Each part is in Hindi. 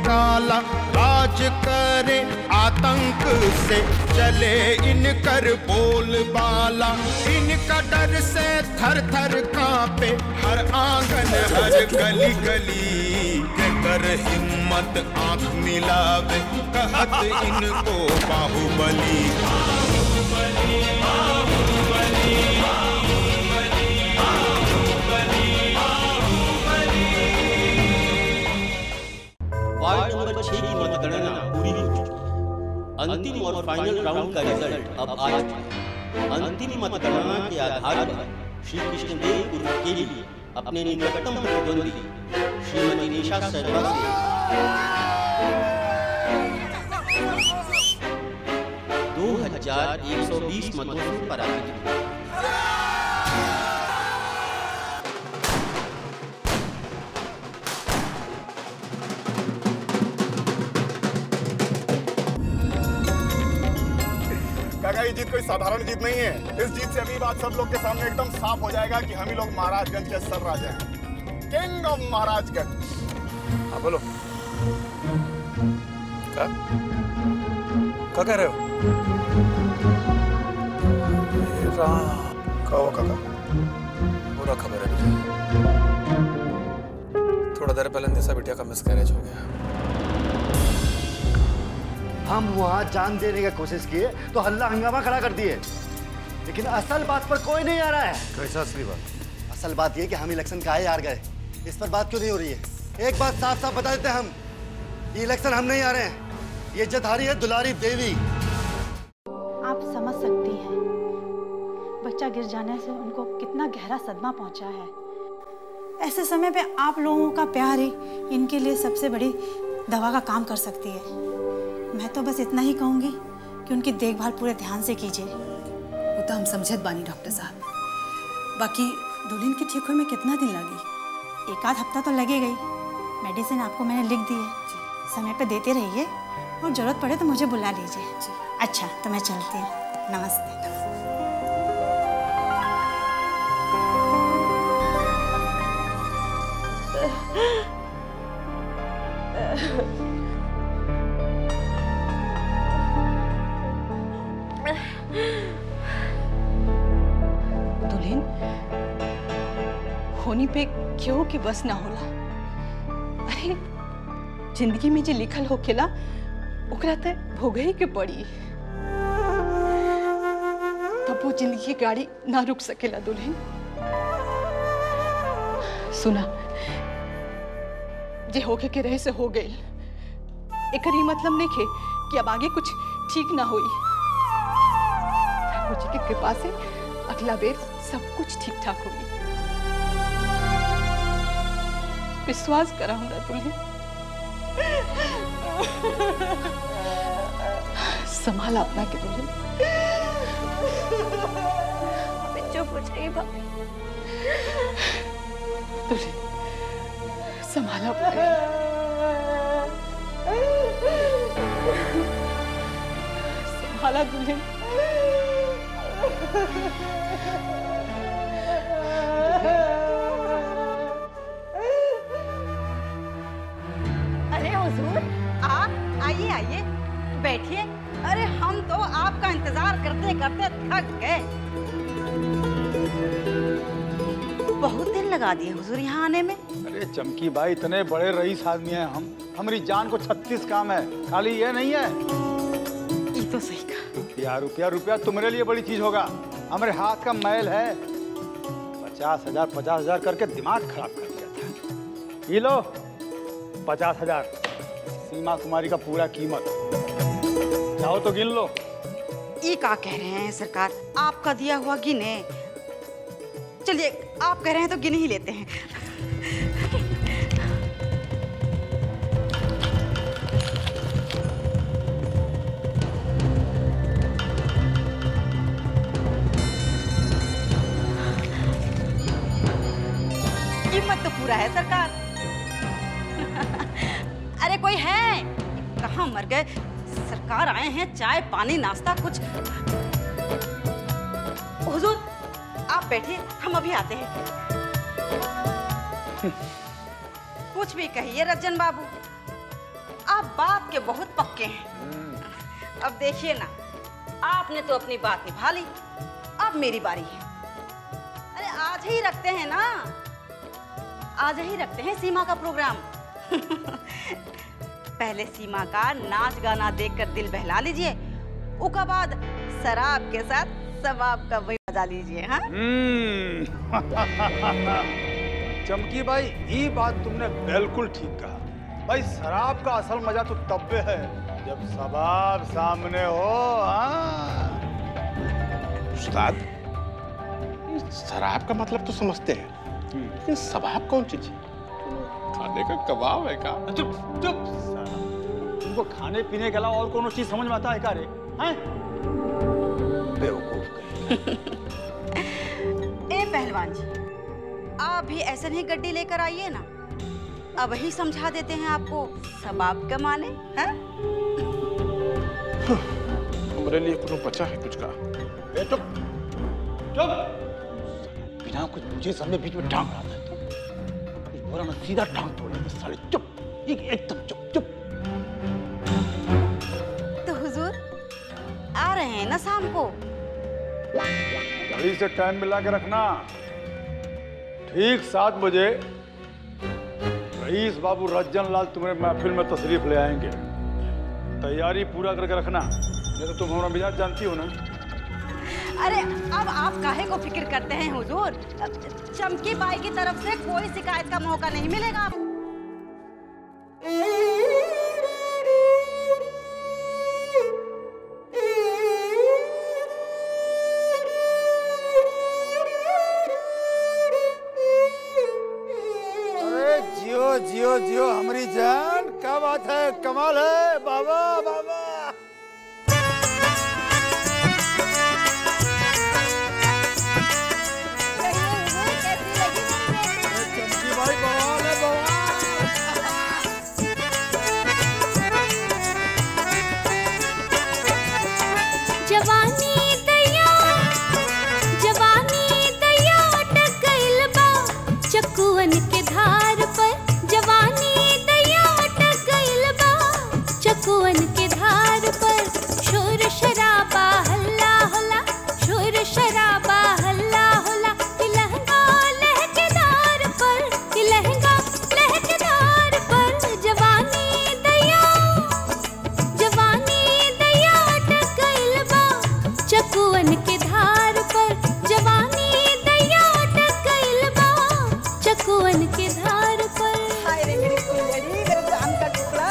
काला, राज करे आतंक से चले इनकर बोलबाला। इनका डर से थर थर कांपे हर आंगन हर गली गली। कर हिम्मत आंख मिलावे कहत इनको बाहुबली। वार्ड नंबर 6 की मतगणना पूरी हो चुकी है। अंतिम और फाइनल राउंड का रिजल्ट अब आ चुका है। अंतिम मतगणना के आधार पर श्री कृष्णदेव उर्फ के लिए अपने निकटतम प्रतिद्वंदी श्रीमती निशा शर्मा से 2120 मतों से पराजित हुए। काका, ये जीत कोई साधारण जीत नहीं है। इस जीत से अभी बात सब लोग के सामने एकदम साफ हो जाएगा कि हम ही लोग महाराजगंज के असल राजा हैं, किंग ऑफ महाराजगंज। हाँ बोलो, क्या कह रहे हो? कहो काका। बुरा खबर है मुझे, थोड़ा देर पहले निशा बिटिया का मिसकैरेज हो गया। हम वहाँ जान देने की कोशिश किए तो हल्ला हंगामा खड़ा कर दिए, लेकिन असल बात पर कोई नहीं आ रहा है। कैसा असली बात? असल बात ये कि हम इलेक्शन काहे हार गए, इस पर बात क्यों नहीं हो रही है? एक बात साफ साफ बता देते हम, ये इलेक्शन हम नहीं आ रहे हैं, ये जतारी है दुलारी देवी। आप समझ सकती हैं बच्चा गिर जाने से उनको कितना गहरा सदमा पहुंचा है। ऐसे समय पे आप लोगों का प्यार ही इनके लिए सबसे बड़ी दवा का काम कर सकती है। मैं तो बस इतना ही कहूँगी कि उनकी देखभाल पूरे ध्यान से कीजिए। वो तो हम समझत बानी डॉक्टर साहब, बाकी दुल्हन के ठीक होने में कितना दिन लगी? एक आध हफ्ता तो लगेगा ही। मेडिसिन आपको मैंने लिख दी है, समय पे देते रहिए और जरूरत पड़े तो मुझे बुला लीजिए। अच्छा तो मैं चलती हूँ, नमस्ते। दुल्हन होनी पे क्यों कि बस ना होला। अरे जिंदगी में जो लिखल होखेला ओकरा त भोगे ही के पड़ी। तब वो जिंदगी की गाड़ी ना रुक सकेला दुल्हन। सुना, जे होके के रहे से हो गई, एकर ही मतलब नहीं खे कि अब आगे कुछ ठीक ना होई। प्रभु जी की कृपा से अगला बेर सब कुछ ठीक ठाक होगी। विश्वास करा हमरा दुल्हन। संभाला अपना के दुल्हन। चुप हो जाइए भाभी। दुल्हन संभाला अपना। संभाला दुल्हन। अरे हुजूर, आप आइए आइए बैठिए। अरे हम तो आपका इंतजार करते करते थक गए। बहुत देर लगा दिए हुजूर यहाँ आने में। अरे चमकी भाई, इतने बड़े रईस आदमी हैं हम, हमारी जान को 36 काम है, खाली ये नहीं है। ये तो सही कहा। रुपया रुपया रुपया तुम्हारे लिए बड़ी चीज होगा, हमारे हाथ का मैल है। 50,000 करके दिमाग खराब कर दिया था। ये लो 50,000, सीमा कुमारी का पूरा कीमत। चाहो तो गिन लो। ये क्या कह रहे हैं सरकार, आपका दिया हुआ गिने? चलिए आप कह रहे हैं तो गिन ही लेते हैं। कीमत तो पूरा है सरकार। अरे कोई है? कहाँ मर गए? सरकार आए हैं, चाय पानी नाश्ता कुछ। हुजूर आप बैठिए, हम अभी आते हैं। कुछ भी कहिए रज्जन बाबू, आप बात के बहुत पक्के हैं। अब देखिए ना, आपने तो अपनी बात निभा ली, अब मेरी बारी है। अरे आज ही रखते हैं ना, आज ही रखते हैं सीमा का प्रोग्राम। पहले सीमा का नाच गाना देखकर दिल बहला लीजिए, उसके बाद शराब के साथ सवाब का वही मजा लीजिए। हाँ? चमकी भाई, ये बात तुमने बिल्कुल ठीक कहा। भाई शराब का असल मजा तो तब पे है जब सवाब सामने हो। हाँ? उस्ताद, शराब का मतलब तो समझते हैं, लेकिन सवाब कौन चीज है? खाने का कबाब है का? चुप चुप, तुमको खाने पीने के अलावा और कोनो चीज समझ में आता है क्या रे? हैं? बेवकूफ। ए पहलवान जी, आप भी ऐसे नहीं गड्डी लेकर आइए ना, अब ही समझा देते हैं आपको सवाब का माने। हैं? हमारे लिए कुछ बचा है कुछ का? चुप चुप, बिना कुछ मुझे सामने बीच में टांग रहा था तो ना सीधा टांग तोड़ेंगे साले। चुप, एकदम चुप चुप। तो हुजूर आ रहे हैं ना शाम को? घड़ी से टाइम मिला के रखना। ठीक 7 बजे रईस बाबू रज्जन लाल तुम्हें महफिल में तशरीफ ले आएंगे। तैयारी पूरा करके रखना, नहीं तो तुम हमारा मिजाज जानती हो ना। अरे अब आप काहे को फिक्र करते हैं हुजूर, चमकी बाई की तरफ से कोई शिकायत का मौका नहीं मिलेगा आपको। जियो जियो हमारी जान, क्या बात है, कमाल है बाबा बाबा। चमकी भाई बवाल है बवाल। जवानी दैया अटक गइल बा चकुअन के धार पर। जवानी दैया अटक गइल बा चकुअन के धार पर। शोर शराबा हल्ला होला, शोर शराबा हल्ला होला। लहंगा लहकेदार पर, लहंगा लहकेदार पर। जवानी दैया अटक गइल बा चकुअन के धार पर। जवानी दैया अटक गइल बा चकुअन के धार पर। हाय रे मेरी फुलझड़ी, मेरे जान का टुकड़ा।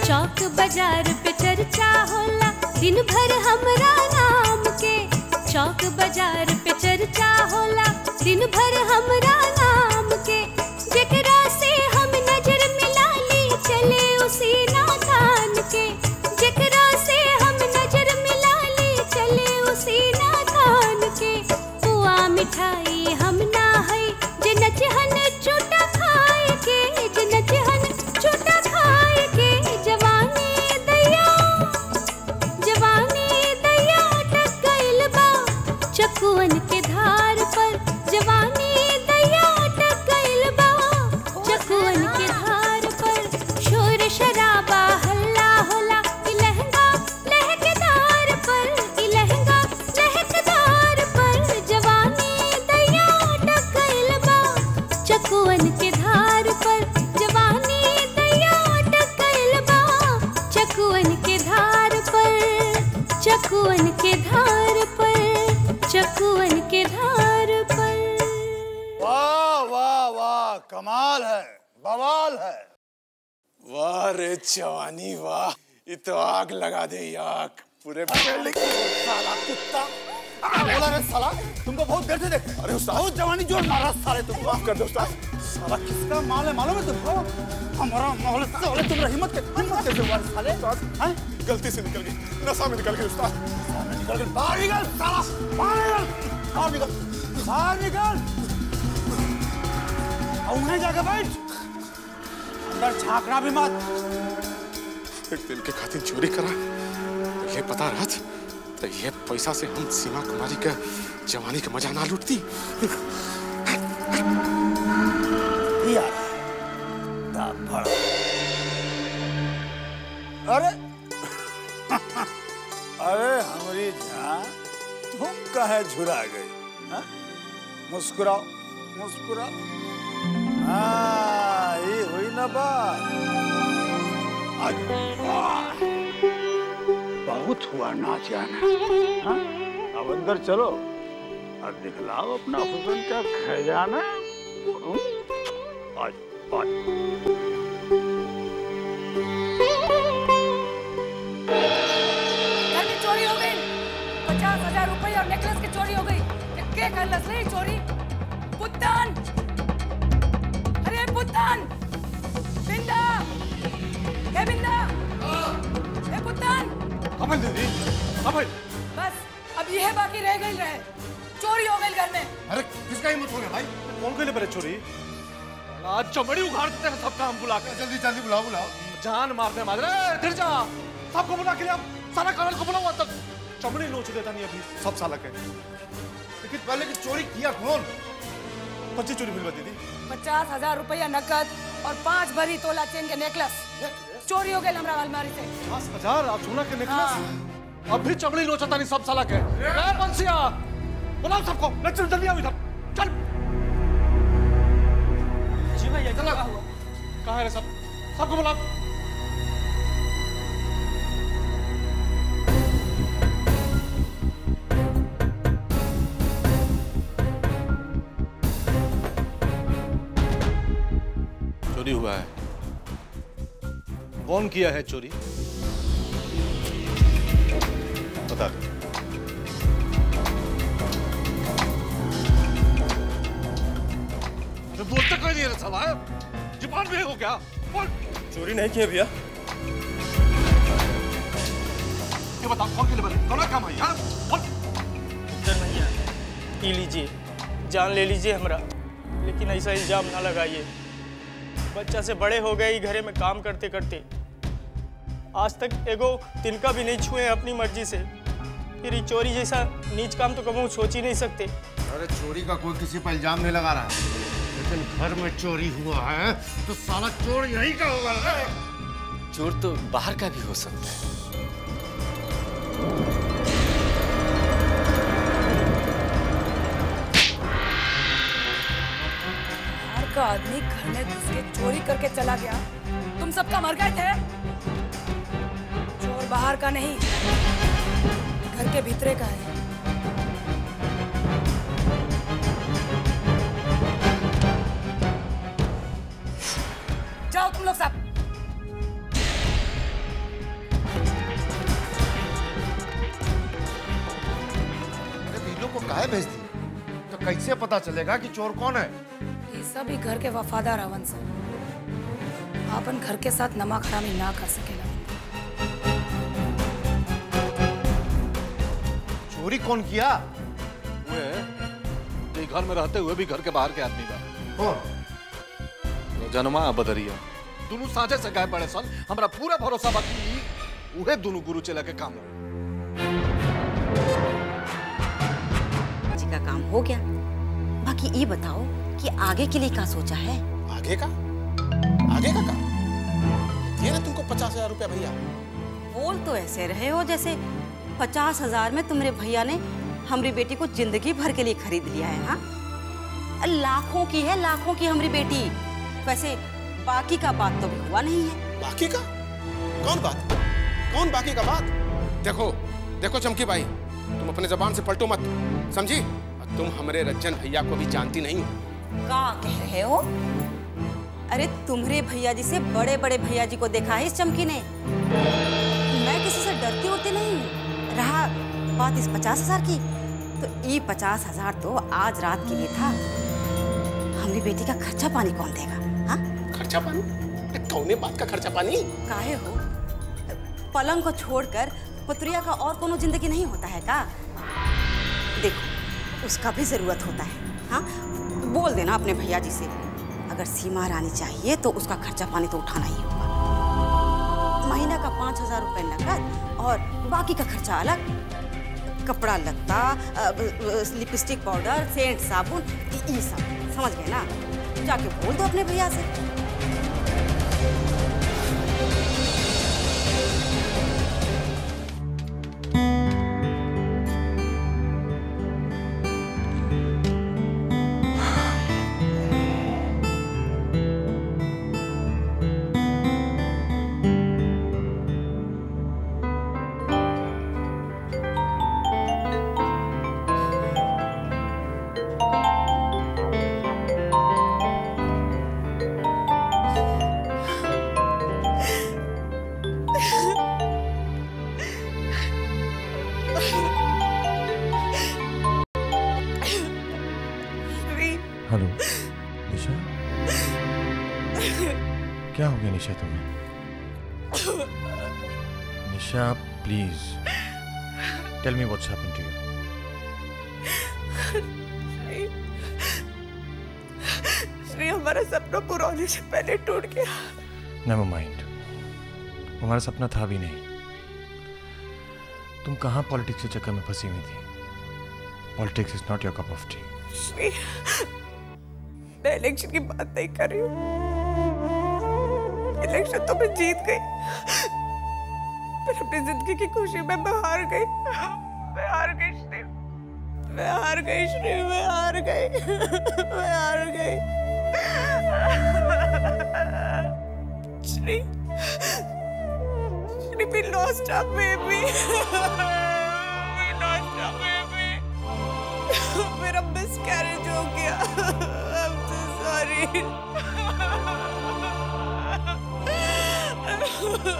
चौक बाजार पे चर्चा होला दिन भर हमरा नाम के। चौक बाजार पे चर्चा होला दिन भर हमरा नाम के। जेकरा से हम नजर मिला ली चले उसी नादान के। जेकरा से हम नजर मिला ली चले उसी नादान के। पुआ मिठाई हम ना है जे नचहन चूटा खाए के, जे नचहन चूटा खाए के। जवानी दैया अटक गइल बा चकुअन के धार पर। जवानी दैया अटक गइल बा चकुअन के धार पर। शोर शराबा हल्ला होला, लहंगा लहकेदार पर, लहंगा लहकेदार पर। जवानी दैया अटक गइल बा चकुअन के धार पर। जवानी दैया अटक गइल बा चकुअन के धार पर, चकुअन के धार पर, चकुअन के धार पर। वाह वाह वाह, कमाल है, बवाल है। वाह रे जवानी वाह, ये तो आग लगा दे आग पूरे साला कुत्ता, बोला रे साला, तुमको बहुत देर से देखे। अरे उस्ताद, बहुत जवानी जोर मारा साले तुमको। माफ कर दो उस्ताद। साला किसका माल है मालूम है तुमको? हमारा माल साले, तुम्हारा हिम्मत कैसे हुआ साले? हैं? गलती से निकल गई, नशा में निकल गई उस्ताद। निकल गई, बाहर निकल साला, बाहर निकल, बाहर निकल, बाहर निकल। और वहीं जाकर बैठ। अंदर झांकना भी मत। एक दिन के खातिर चोरी करा तो ये पता रहत तो ये पैसा से हम सीमा कुमारी के जवानी का मजा ना लूटती। यार अरे अरे हमारी जान तुम कहे झुरा गई? मुस्कुराओ मुस्कुराओ। हाँ ये हुई ना बात। बहुत हुआ नाच गाना। अब अंदर चलो और दिखलाओ अपना हुस्न का खजाना। आज आज घर में चोरी हो गई। 50,000 रुपए और नेकलेस की चोरी हो गई। क्या कर लसली चोरी? पुत्तान, अरे पुत्तान, बिंदा, हे बिंदा, हे पुत्तान। अमन दीदी, अमन। बस अब यह बाकी रह गई रहे। चोरी हो गई घर में। अरे किसका हिम्मत हो गया भाई? कौन के लिए बड़े चोरी? आज चमड़ी उखाड़ देते हैं सबका हम बुला के। जल्दी जल्दी बुलाओ बुलाओ। जान मारने मार फिर जा सबको बुला के लिए सारा कारण को बुलाओ तक चमड़ी नोच देता नहीं अभी सब साला के। लेकिन पहले की चोरी किया कौन? बच्ची चोरी मिलवा दीदी। 50,000 रुपया नकद और 5 भरी तोला चेन के नेकलेस चोरी हो गए हमरा अलमारी से। 50,000 आप सोना के नेकलेस अब भी चमड़ी नोचता नहीं सब साला के। बंसिया बुलाओ सबको। लेक्चर जल्दी आओ इधर चल। जी भैया चला कहाँ है रे सब? सबको बुलाओ। चोरी हुआ है। कौन किया है चोरी? बता दो। बोलते कोई नहीं है साला। जुबान में हो क्या? बोल। चोरी नहीं किया भैया। ये बताओ कौन के लिए बने? कौन काम है यार? बोल। भैया पी लीजिए, जान ले लीजिए हमरा, लेकिन ऐसा इल्जाम ना लगाइए। बच्चा से बड़े हो गए घरे में काम करते करते। आज तक एगो तिनका भी नहीं छुए अपनी मर्जी से। फिर ये चोरी जैसा नीच काम तो कभी सोच ही नहीं सकते। अरे चोरी का कोई किसी पर इल्जाम नहीं लगा रहा है, लेकिन घर में चोरी हुआ है तो साला चोर यही का होगा। चोर तो बाहर का भी हो सकता है। बाहर का आदमी घर में घुस के चोरी करके चला गया। तुम सबका मर गए थे। चोर बाहर का नहीं, घर के भीतरे का है। जाओ तुम लोग सब। को काहे भेज दी? तो कैसे पता चलेगा कि चोर कौन है? ये सभी घर के वफादार हवन से अपन घर के साथ नमक हरामी ना कर सकेला। चोरी कौन किया? वे घर में रहते हुए भी घर के बाहर के आदमी बा। जनमा बदरिया दोनों साझे से गाय पड़े सन। हमरा पूरा भरोसा बाकी उहे दोनों गुरु चला के काम का काम हो गया। बाकी ये बताओ कि आगे के लिए क्या सोचा है? आगे का काम ये ना तुमको 50,000 रुपया भैया। बोल तो ऐसे रहे हो जैसे 50,000 में तुम्हारे भैया ने हमारी बेटी को जिंदगी भर के लिए खरीद लिया है। हाँ, लाखों की है, लाखों की हमारी बेटी। वैसे बाकी का बात तो भी हुआ नहीं है। बाकी का? कौन बात? कौन बाकी का बात? देखो चमकी भाई, तुम अपने जबान से पलटो मत, समझी? तुम हमारे रंजन भैया को भी जानती नहीं हो। क्या कह रहे हो? अरे तुम्हारे भैया जी से बड़े बड़े भैया जी को देखा है इस चमकी ने। मैं किसी से डरती उड़ती नहीं हूँ। रहा बात इस 50,000 की, तो ये 50,000 तो आज रात के लिए था। हमारी बेटी का खर्चा पानी कौन देगा? हाँ, खर्चा पानी? कौने बात का खर्चा पानी? काहे हो? पलंग को छोड़कर पुत्रिया का और कोनो जिंदगी नहीं होता है का? देखो उसका भी जरूरत होता है। हाँ, बोल देना अपने भैया जी से, अगर सीमा रानी चाहिए तो उसका खर्चा पानी तो उठाना ही होगा। महीना का 5,000 रुपए नकद और बाकी का खर्चा अलग। कपड़ा लत्ता, लिपस्टिक पाउडर, सेंट साबुन, ये सब समझ गए ना? जाके बोल दो अपने भैया से। हेलो निशा, क्या हो गया निशा तुम्हें? Nisha please tell me what's happened to you. Shri हमारा सपना पूरा होने से पहले टूट गया। नेवर माइंड, हमारा सपना था भी नहीं। तुम कहाँ पॉलिटिक्स के चक्कर में फंसी हुई थी? Politics is not your cup of T. Shri, मैं इलेक्शन की बात नहीं कर रही हूँ। इलेक्शन तो मैं जीत गई, पर अपनी जिंदगी की खुशी में मैं हार गई। मैं हार गई श्री, मैं हार गई श्री, मैं हार गई, मैं हार गई Shri. Shri, we lost our baby. We lost our baby. मेरा मिसकैरेज हो गया। I'm so sorry.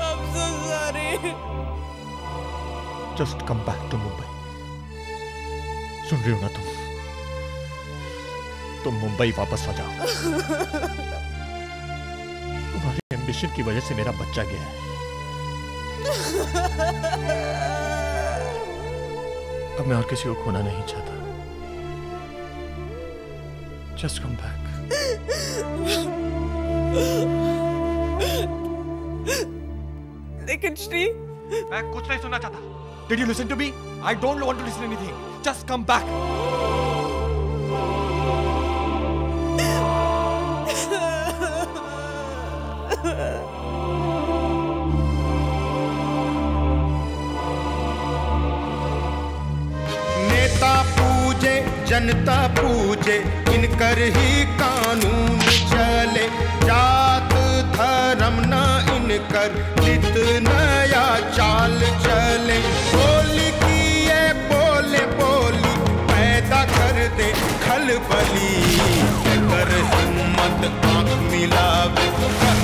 I'm so sorry. Just come back to Mumbai. सुन रही हो ना तुम मुंबई वापस आ जाओ। तुम्हारी एम्बिशन की वजह से मेरा बच्चा गया है। अब मैं और किसी को खोना नहीं चाहता। Just come back. लेकिन श्री, मैं कुछ नहीं सुनना चाहता। Did you listen to me? I don't want to listen to anything. Just come back. नेता पूजे जनता पूजे, इनकर ही कानून चले। जात धर्म न इनकर, नित नया चाल चले। बोली की ये बोले बोली, पैदा कर दे खलबली। कर हिम्मत आंख मिलावे, कर